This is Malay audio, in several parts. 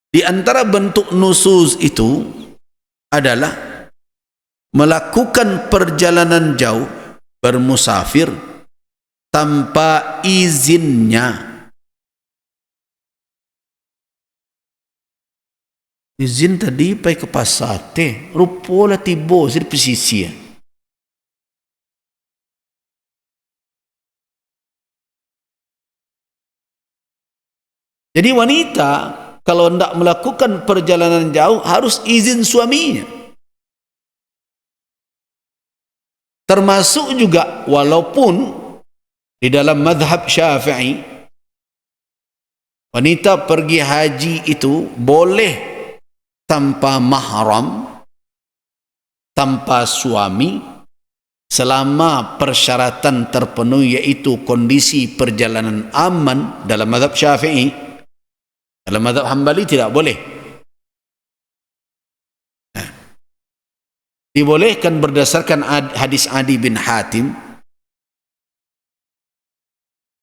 Di antara bentuk nusuz itu adalah melakukan perjalanan jauh, bermusafir tanpa izinnya. Izin tadi pergi ke pasar teh, rupalah tiba di pesisir. Jadi wanita kalau hendak melakukan perjalanan jauh harus izin suaminya. Termasuk juga walaupun di dalam mazhab Syafi'i wanita pergi haji itu boleh tanpa mahram, tanpa suami, selama persyaratan terpenuhi, yaitu kondisi perjalanan aman. Dalam mazhab Syafi'i, dalam mazhab Hambali tidak boleh. Dibolehkan berdasarkan hadis Adi bin Hatim,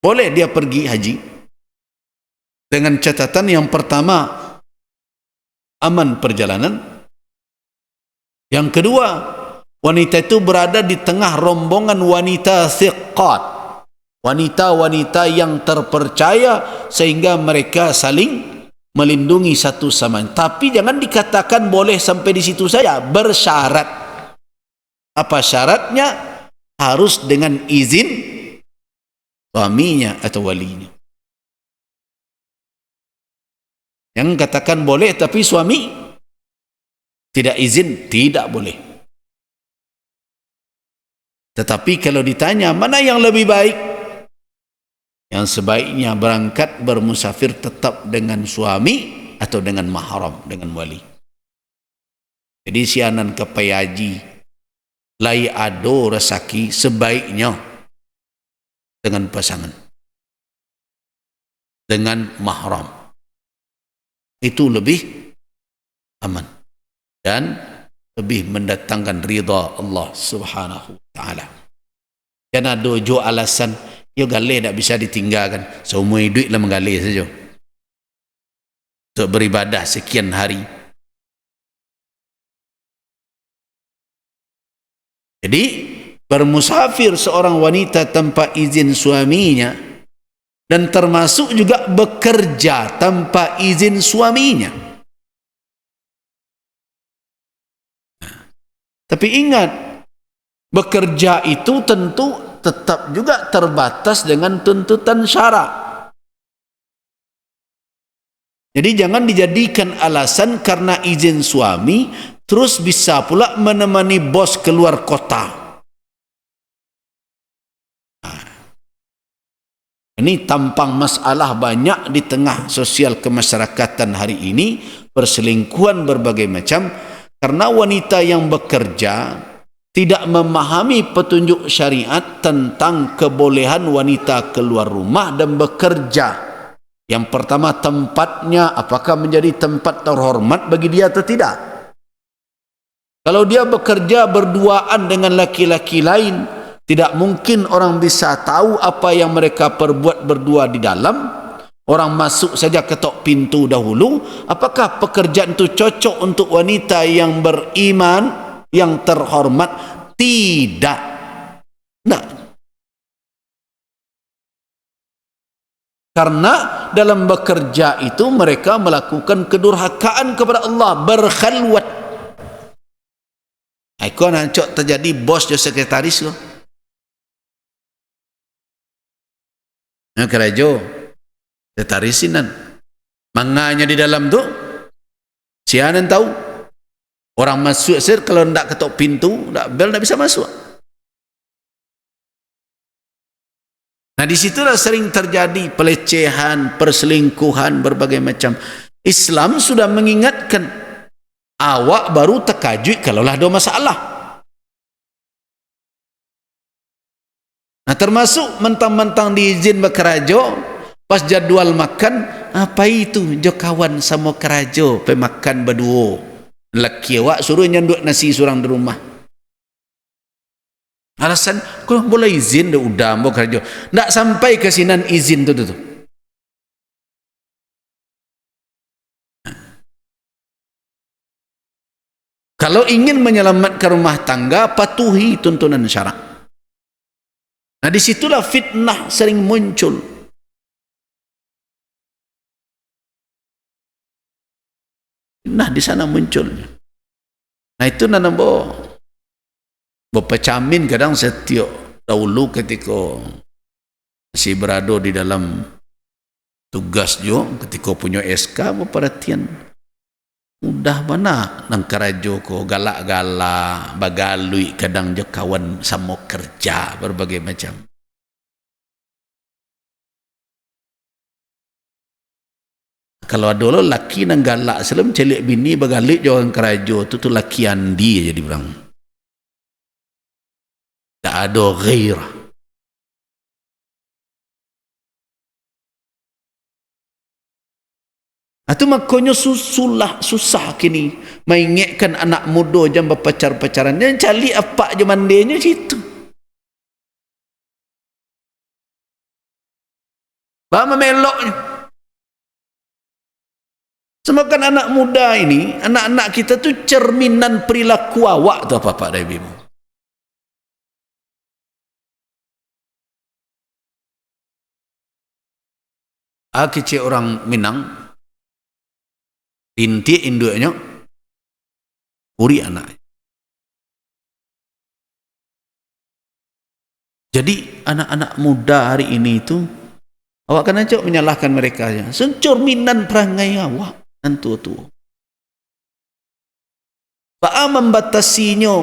boleh dia pergi haji dengan catatan yang pertama aman perjalanan, yang kedua wanita itu berada di tengah rombongan wanita thiqat, wanita-wanita yang terpercaya sehingga mereka saling melindungi satu sama lain. Tapi jangan dikatakan boleh sampai di situ saja, bersyarat. Apa syaratnya? Harus dengan izin suaminya atau walinya. Yang katakan boleh tapi suami tidak izin, tidak boleh. Tetapi kalau ditanya mana yang lebih baik, yang sebaiknya berangkat bermusafir tetap dengan suami atau dengan mahram, dengan wali. Jadi sianan ke payaji lai ado resaki, sebaiknya dengan pasangan, dengan mahram. Itu lebih aman dan lebih mendatangkan ridha Allah Subhanahu wa taala. Jangan ada jo alasan yo galih tak bisa ditinggalkan, seumur hidup lah menggalih saja untuk beribadah sekian hari. Jadi bermusafir seorang wanita tanpa izin suaminya, dan termasuk juga bekerja tanpa izin suaminya. Tapi ingat, bekerja itu tentu tetap juga terbatas dengan tuntutan syarak. Jadi jangan dijadikan alasan karena izin suami terus bisa pula menemani bos keluar kota. Ini tampang masalah banyak di tengah sosial kemasyarakatan hari ini, perselingkuhan berbagai macam, karena wanita yang bekerja tidak memahami petunjuk syariat tentang kebolehan wanita keluar rumah dan bekerja. Yang pertama, tempatnya apakah menjadi tempat terhormat bagi dia atau tidak. Kalau dia bekerja berduaan dengan laki-laki lain, tidak mungkin orang bisa tahu apa yang mereka perbuat berdua di dalam. Orang masuk saja ketok pintu dahulu. Apakah pekerjaan itu cocok untuk wanita yang beriman, yang terhormat? Tidak. Nah, karena dalam bekerja itu mereka melakukan kedurhakaan kepada Allah, berkhalwat. Aku nak cok terjadi bos dan sekretaris lo. Nah, kerajo sekretaris-inan. Manganya di dalam tu, sianan tahu. Orang masuk sir kalau ndak ketok pintu, ndak bel, ndak bisa masuk. Nah, disitulah sering terjadi pelecehan, perselingkuhan berbagai macam. Islam sudah mengingatkan, awak baru terkajut kalaulah ada masalah. Nah, termasuk mentang-mentang diizin berkerajo, pas jadual makan, apa itu jo kawan sama kerajo pemakan berdua. Laki awak suruh nyanduk nasi surang di rumah. Alasan, kau boleh izin dah udah mau kerajo. Ndak sampai ke sinan izin tu. Kalau ingin menyelamatkan rumah tangga, patuhi tuntunan syarak. Nah, disitulah fitnah sering muncul. Fitnah di sana munculnya. Nah, itu nanambo berpecamin kadang setiap dahulu ketika masih berada di dalam tugas juga, ketika punya SK berperhatian. Mudah mana nang kerajo ko galak-galak bagalui kadang je kawan sama kerja berbagai macam. Kalau ada lo laki nang galak sebelum celik bini bagalik je orang kerajo tu laki andi jadi orang. Tak ada ghairah. Itu makanya susah kini mengingatkan anak muda jam berpacar-pacaran. Dia cari apa je mandainya situ. Bapak meloknya. Semakan anak muda ini, anak-anak kita tu cerminan perilaku awak tu apa-apa dari ibu. Kecil orang Minang, inti induknya uri anak. Jadi anak-anak muda hari ini itu awak kan aja menyalahkan mereka ya. Cerminan perangai awak dan tua-tua. Pak membatasinya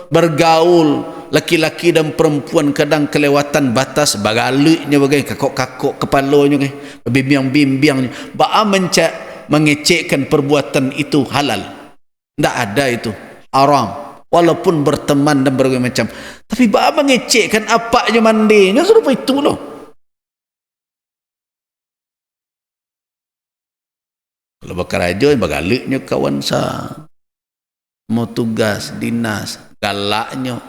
bergaul laki-laki dan perempuan kadang kelewatan batas bagaliknya bagai kakok-kakok kepalanya bimbang-bimbang. Pak mengecekkan perbuatan itu halal. Tidak ada itu. Haram. Walaupun berteman dan berbagai macam. Tapi bapak mengecekkan apa aja mandinya. Serupa itu loh. Kalau bakarajo, bagaliknya kawan sah. Mau tugas, dinas, galaknya.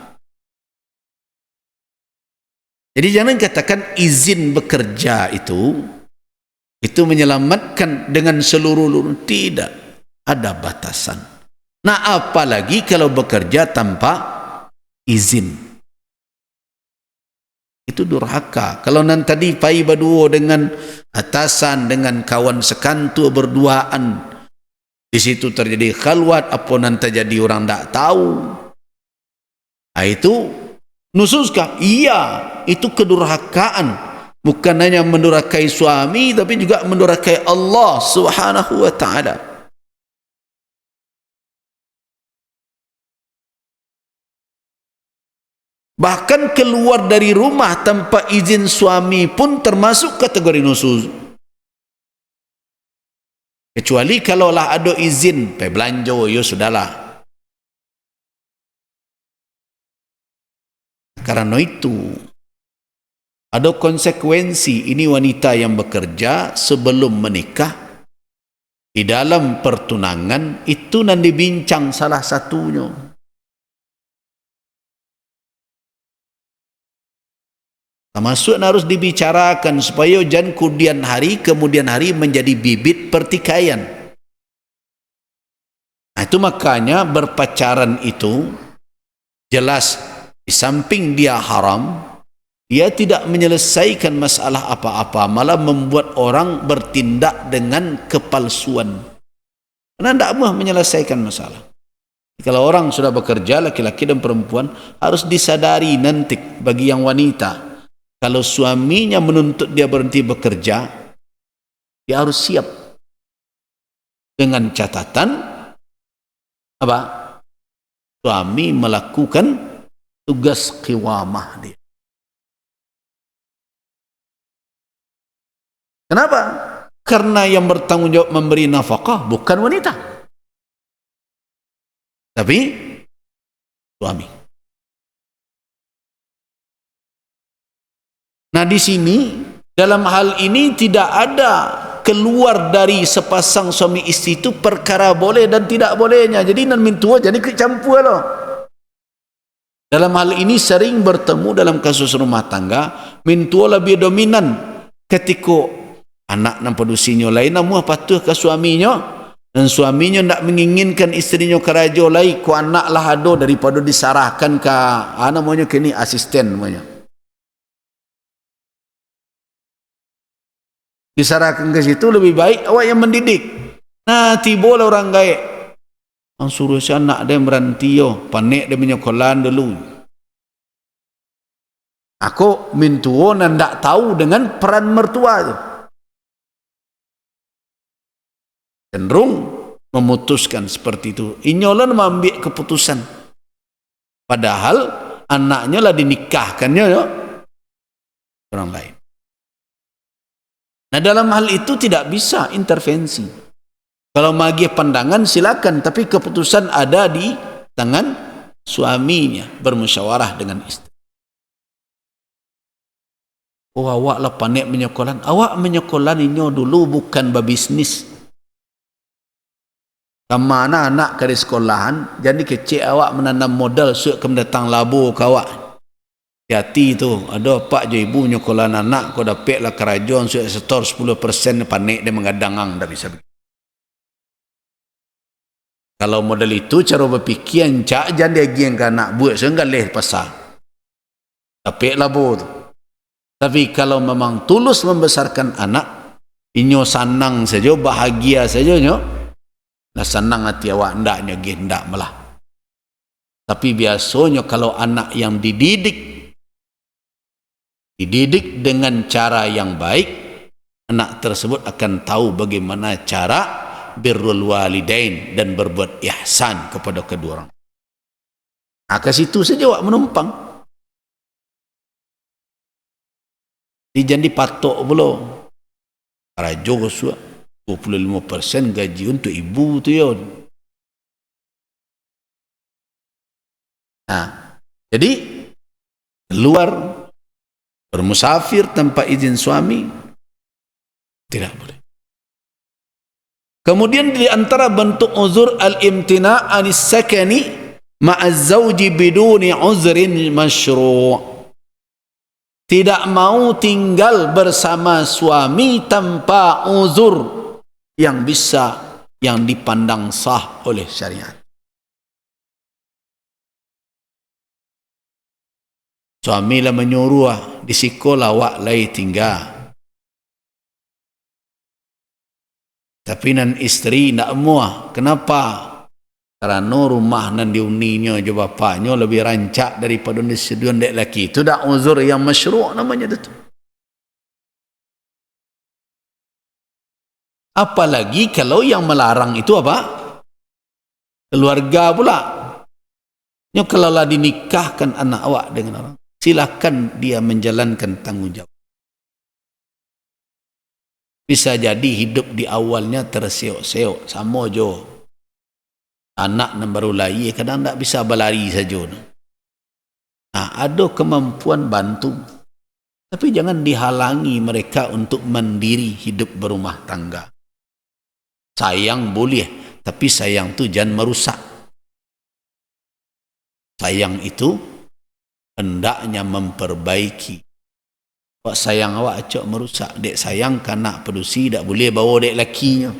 Jadi jangan katakan izin bekerja itu menyelamatkan dengan seluruh. Tidak ada batasan. Nah, apalagi kalau bekerja tanpa izin, itu durhaka. Kalau nanti tadi pai berdua dengan atasan, dengan kawan sekantor berduaan, di situ terjadi khalwat, apa nanti jadi orang tak tahu, itu nususkah? Iya, itu kedurhakaan. Bukan hanya mendurhakai suami, tapi juga mendurhakai Allah Subhanahu wa ta'ala. Bahkan keluar dari rumah tanpa izin suami pun termasuk kategori nusus. Kecuali kalaulah ada izin, pergi belanja, ya sudahlah. Karena itu ada konsekuensi. Ini wanita yang bekerja sebelum menikah, di dalam pertunangan itu nanti bincang salah satunya. Termasuk harus dibicarakan supaya jangan kemudian hari menjadi bibit pertikaian. Nah, itu makanya berpacaran itu jelas di samping dia haram, dia tidak menyelesaikan masalah apa-apa, malah membuat orang bertindak dengan kepalsuan. Karena tidak mau menyelesaikan masalah. Kalau orang sudah bekerja, laki-laki dan perempuan, harus disadari nanti bagi yang wanita, kalau suaminya menuntut dia berhenti bekerja, dia harus siap dengan catatan apa? Suami melakukan tugas qiwamah dia. Kenapa? Karena yang bertanggung jawab memberi nafkah bukan wanita, tapi suami. Nah, di sini dalam hal ini tidak ada keluar dari sepasang suami istri itu perkara boleh dan tidak bolehnya. Jadi nan mintua jadi kecampur loh. Dalam hal ini sering bertemu dalam kasus rumah tangga, mintua lebih dominan ketika anak nampak dusinya lain namun patuh ke suaminya, dan suaminya tidak menginginkan istrinya kerajo lai ku anak lah ado daripada disarahkan ke namanya kini asisten namanya, disarahkan ke situ, lebih baik awak yang mendidik. Nah tiba lah orang gaek ang suruh si anak dia berhenti panik dia menyekolan dulu. Aku mintuo dan tak tahu dengan peran mertua itu, cenderung memutuskan seperti itu. Inyolan mengambil keputusan, padahal anaknya lah dinikahkannya orang lain. Nah dalam hal itu tidak bisa intervensi. Kalau bagi pandangan silakan, tapi keputusan ada di tangan suaminya bermusyawarah dengan istri. Oh awak lah panik menyekolan, awak menyekolan ini dulu bukan berbisnis. Sama anak ke sekolahan, jadi kecil awak menanam modal suka mendatang labu ke awak. Hati tu, ada pak je ibu nyekolan anak, kau dapat lah kerajaan suka setor 10%, panik dia mengadangang dah bisa. Kalau model itu cara berfikir cak jangan dia giang ke anak buat sehingga leh pasal. Dapat labu tu. Tapi kalau memang tulus membesarkan anak, inyo sanang saja, bahagia saja nyo. Nah senang hati awak ndaknya gendak malah. Tapi biasanya kalau anak yang dididik dengan cara yang baik, anak tersebut akan tahu bagaimana cara birrul walidain dan berbuat ihsan kepada kedua orang. Nah, ke situ saja awak menumpang. Jadi patok pula. Rajo suak 25% gaji untuk ibu tu ya. Nah, jadi keluar bermusafir tanpa izin suami tidak boleh. Kemudian di antara bentuk uzur al-imtina' anis sakani ma'az zawji biduni uzrin masyru'. Tidak mau tinggal bersama suami tanpa uzur yang dipandang sah oleh syariat. Suami lah menyuruh di sekolah awak lai tinggal. Tapi nan isteri nak muah. Kenapa? Kerana rumah nan diuninya je bapaknya lebih rancak daripada disediakan dek laki. Itu dah uzur yang masyru' namanya itu. Apalagi kalau yang melarang itu apa? Keluarga pula. Yang kalau lah dinikahkan anak awak dengan orang, silakan dia menjalankan tanggungjawab. Bisa jadi hidup di awalnya terseok-seok, sama jo. Anak yang baru lahir kadang tak bisa berlari saja. Nah, ada kemampuan bantu. Tapi jangan dihalangi mereka untuk mandiri hidup berumah tangga. Sayang boleh, tapi sayang tu jangan merusak. Sayang itu hendaknya memperbaiki. Awak sayang awak acak merusak. Dek sayang kanak pedusi tak boleh bawa dek lakinya.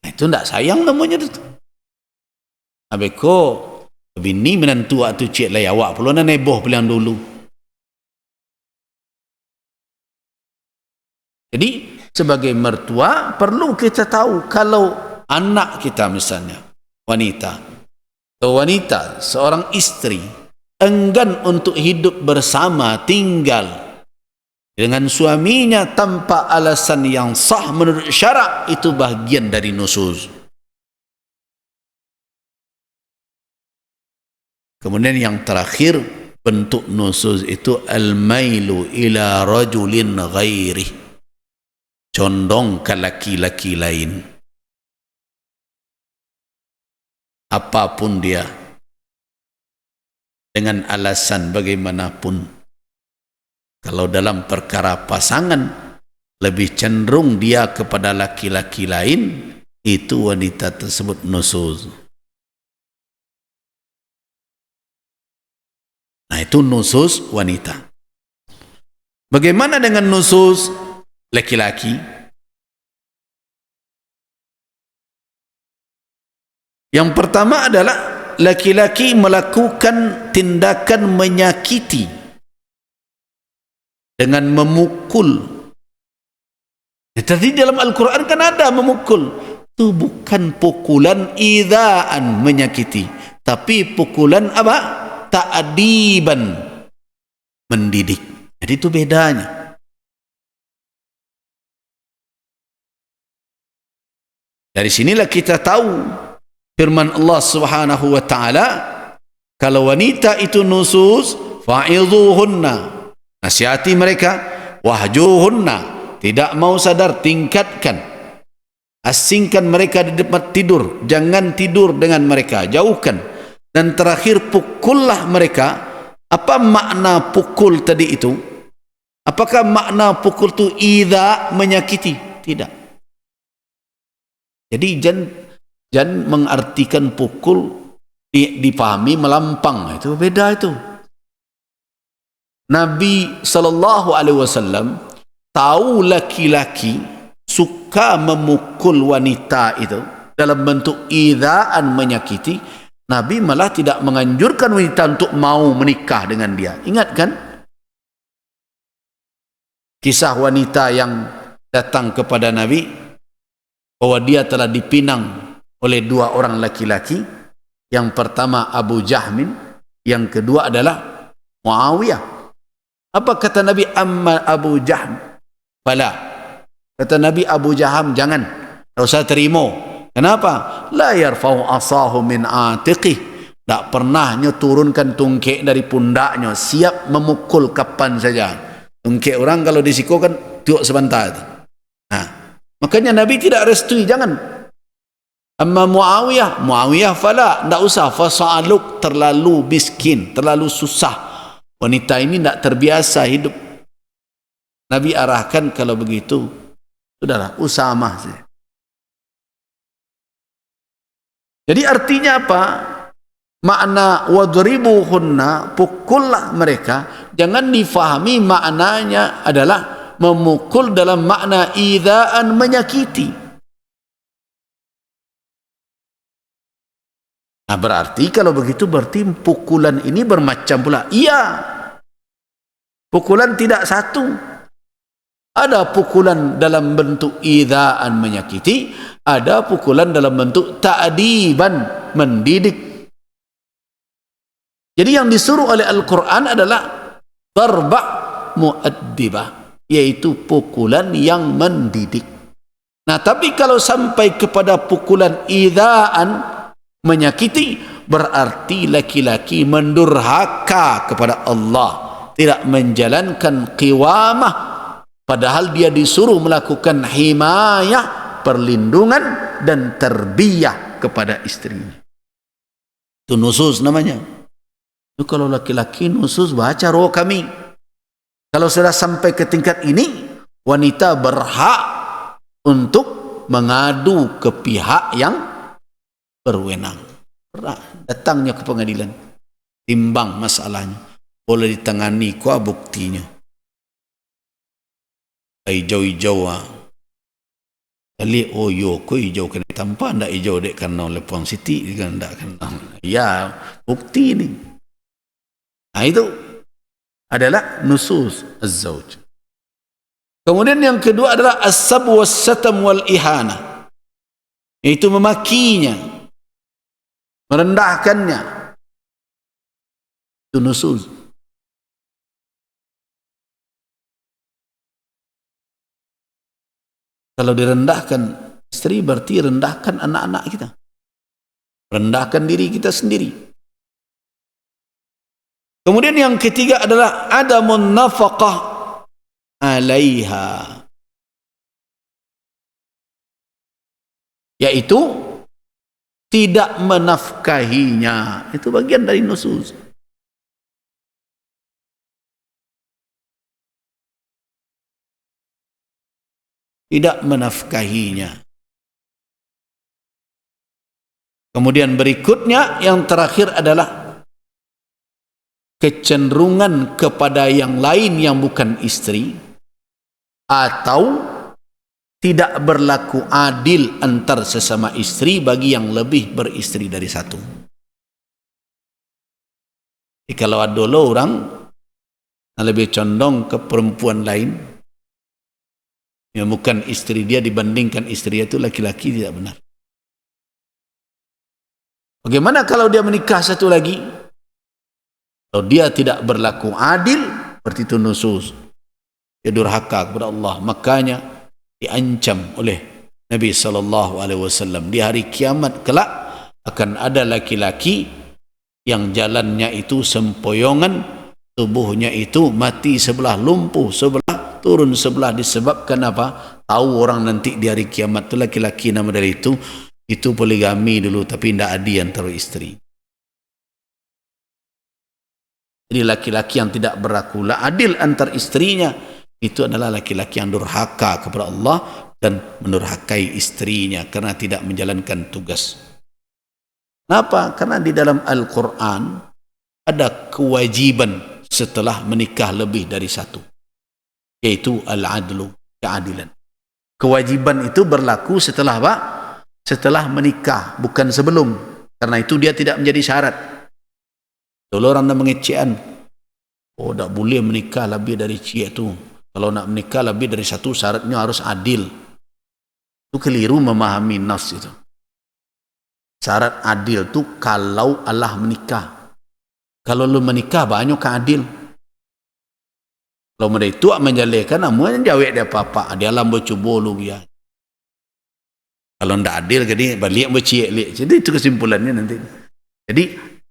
Itu tak sayang namanya tu. Habis bini menantu waktu cik lah awak perlu nak neboh pilihan dulu. Jadi sebagai mertua perlu kita tahu kalau anak kita misalnya wanita seorang istri enggan untuk hidup bersama tinggal dengan suaminya tanpa alasan yang sah menurut syarak, itu bahagian dari nusuz. Kemudian yang terakhir bentuk nusuz itu al-mailu ila rajulin ghairi, condong ke laki-laki lain apapun dia dengan alasan bagaimanapun. Kalau dalam perkara pasangan lebih cenderung dia kepada laki-laki lain, itu wanita tersebut nusuz. Nah, itu nusuz wanita. Bagaimana dengan nusuz laki-laki? Yang pertama adalah laki-laki melakukan tindakan menyakiti dengan memukul. Tadi dalam Al-Quran kan ada memukul. Itu bukan pukulan idzaan menyakiti, tapi pukulan apa? Ta'diban, mendidik. Jadi itu bedanya. Dari sinilah kita tahu firman Allah Subhanahu wa taala, kalau wanita itu nusus, fa'idhuhunna, nasihati mereka, wahjuhunna, tidak mau sadar, tingkatkan, asingkan mereka di tempat tidur, jangan tidur dengan mereka, jauhkan, dan terakhir pukullah mereka. Apa makna pukul tadi itu? Apakah makna pukul itu idza, menyakiti? Tidak. Jadi jangan mengartikan pukul dipahami melampang, itu beda itu. Nabi sallallahu alaihi wasallam tahu laki-laki suka memukul wanita itu dalam bentuk idzaan, menyakiti. Nabi malah tidak menganjurkan wanita untuk mau menikah dengan dia. Ingat kan kisah wanita yang datang kepada Nabi bahwa dia telah dipinang oleh dua orang laki-laki. Yang pertama Abu Jahmin, yang kedua adalah Muawiyah. Apa kata Nabi? Amma Abu Jahm fala. Kata Nabi, Abu Jaham jangan, tak usah terima. Kenapa? La yarfa'u asahu min atiqih. Tak pernah turunkan tungkek dari pundaknya, siap memukul kapan saja. Tungkek orang kalau disiko kan tiuk sebentar. Nah, makanya Nabi tidak restui, jangan. Amma Muawiyah fala, tak usah. Fasa'aluk, terlalu miskin, terlalu susah. Wanita ini tak terbiasa hidup. Nabi arahkan kalau begitu, sudahlah, Usamah saja. Jadi artinya apa? Makna wadribuhunna, pukullah mereka, jangan difahami maknanya adalah memukul dalam makna idzaan, menyakiti. Nah, berarti kalau begitu berarti pukulan ini bermacam pula. Iya, pukulan tidak satu. Ada pukulan dalam bentuk idzaan, menyakiti, ada pukulan dalam bentuk ta'diban, mendidik. Jadi yang disuruh oleh Al-Quran adalah darba' mu'addibah, yaitu pukulan yang mendidik. Nah, tapi kalau sampai kepada pukulan idzaan, menyakiti, berarti laki-laki mendurhaka kepada Allah, tidak menjalankan qiyamah, padahal dia disuruh melakukan himayah, perlindungan dan terbiyah kepada istrinya. Itu nusus namanya. Itu kalau laki-laki nusus, baca roh kami. Kalau sudah sampai ke tingkat ini, wanita berhak untuk mengadu ke pihak yang berwenang. Datangnya ke pengadilan, timbang masalahnya, boleh ditangani kuah buktinya. Hijau-hijau kali yo ko hijau kena tanpa ndak hijau dek karena lepon siti kan ndak kena. Ya, bukti ini. Nah, itu adalah nusus az-zauj. Kemudian yang kedua adalah as-sab was-satam wal ihana. Itu memakinya, merendahkannya. Itu nusus. Kalau direndahkan istri, berarti rendahkan anak-anak kita, rendahkan diri kita sendiri. Kemudian yang ketiga adalah adamun nafaqah alaiha, yaitu tidak menafkahinya. Itu bagian dari nusus. Tidak menafkahinya. Kemudian berikutnya yang terakhir adalah kecenderungan kepada yang lain yang bukan istri, atau tidak berlaku adil antar sesama istri bagi yang lebih beristri dari satu. Jadi kalau ada orang yang lebih condong ke perempuan lain, yang bukan istri dia dibandingkan istri dia, itu laki-laki tidak benar. Bagaimana kalau dia menikah satu lagi? Kalau dia tidak berlaku adil, berarti itu nusus. Dia durhaka kepada Allah. Makanya diancam oleh Nabi SAW di hari kiamat kelak akan ada laki-laki yang jalannya itu sempoyongan, tubuhnya itu mati sebelah, lumpuh sebelah, turun sebelah. Disebabkan apa? Tahu orang nanti di hari kiamat itu laki-laki nama dari itu poligami dulu tapi tidak adil antara istri. Jadi laki-laki yang tidak berlaku adil antar istrinya itu adalah laki-laki yang durhaka kepada Allah dan mendurhakai istrinya karena tidak menjalankan tugas. Kenapa? Karena di dalam Al-Quran ada kewajiban setelah menikah lebih dari satu, yaitu al-adlu, keadilan. Kewajiban itu berlaku setelah apa? Setelah menikah, bukan sebelum. Karena itu dia tidak menjadi syarat. Dulu orang nak mengecekan, oh tak boleh menikah lebih dari cik itu. Kalau nak menikah lebih dari satu, syaratnya harus adil. Itu keliru memahami nas itu. Syarat adil itu kalau Allah menikah. Kalau lu menikah banyak keadil. Kalau mereka itu menjalekan, namun jawab dia apa-apa. Dia alam bercuba lu biar. Kalau tidak adil, jadi balik berciek. Jadi itu kesimpulannya nanti. Jadi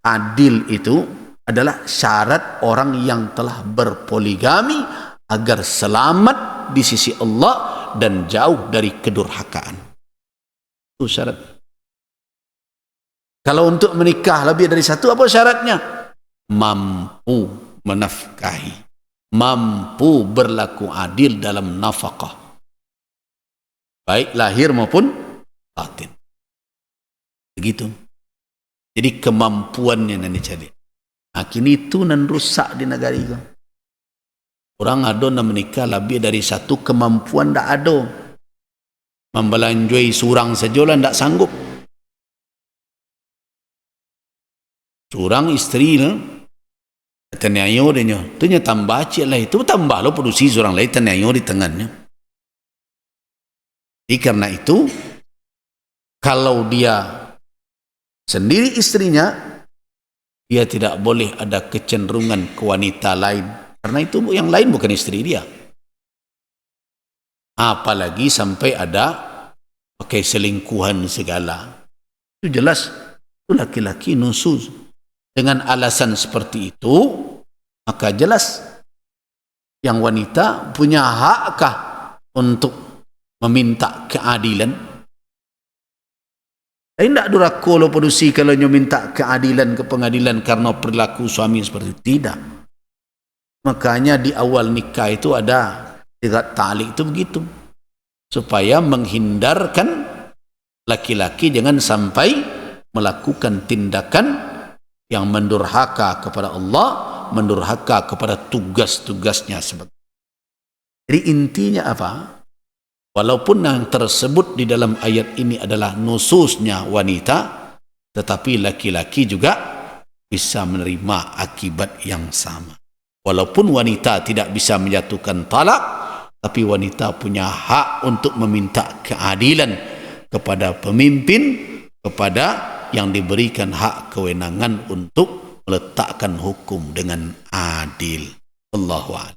adil itu adalah syarat orang yang telah berpoligami agar selamat di sisi Allah dan jauh dari kedurhakaan. Itu syarat. Kalau untuk menikah lebih dari satu, apa syaratnya? Mampu menafkahi, mampu berlaku adil dalam nafkah, baik lahir maupun batin. Begitu. Jadi kemampuannya yang dicari. Nah, kini itu nan rusak di negara itu. Orang ada nak menikah lebih dari satu, kemampuan tak ada. Membelanjui surang saja lah tak sanggup. Surang istri lah. Tenyayo dia. Itu tambah cik lah. Itu tambah lo produksi surang lain tenyayo di tengahnya. Jadi karena itu, kalau dia sendiri istrinya, dia tidak boleh ada kecenderungan ke wanita lain. Karena itu yang lain bukan istri dia. Apalagi sampai ada pakai selingkuhan segala. Itu jelas, itu laki-laki nusus. Dengan alasan seperti itu, maka jelas yang wanita punya hakkah untuk meminta keadilan. Tidak durhaka lo produksi kalau nyo minta keadilan ke pengadilan karena perilaku suami seperti itu. Tidak. Makanya di awal nikah itu ada irat ta'liq itu begitu. Supaya menghindarkan laki-laki jangan sampai melakukan tindakan yang mendurhaka kepada Allah, mendurhaka kepada tugas-tugasnya. Jadi intinya apa? Walaupun yang tersebut di dalam ayat ini adalah nususnya wanita, tetapi laki-laki juga bisa menerima akibat yang sama. Walaupun wanita tidak bisa menjatuhkan talak, tapi wanita punya hak untuk meminta keadilan kepada pemimpin, kepada yang diberikan hak kewenangan untuk meletakkan hukum dengan adil. Allahu a'lam.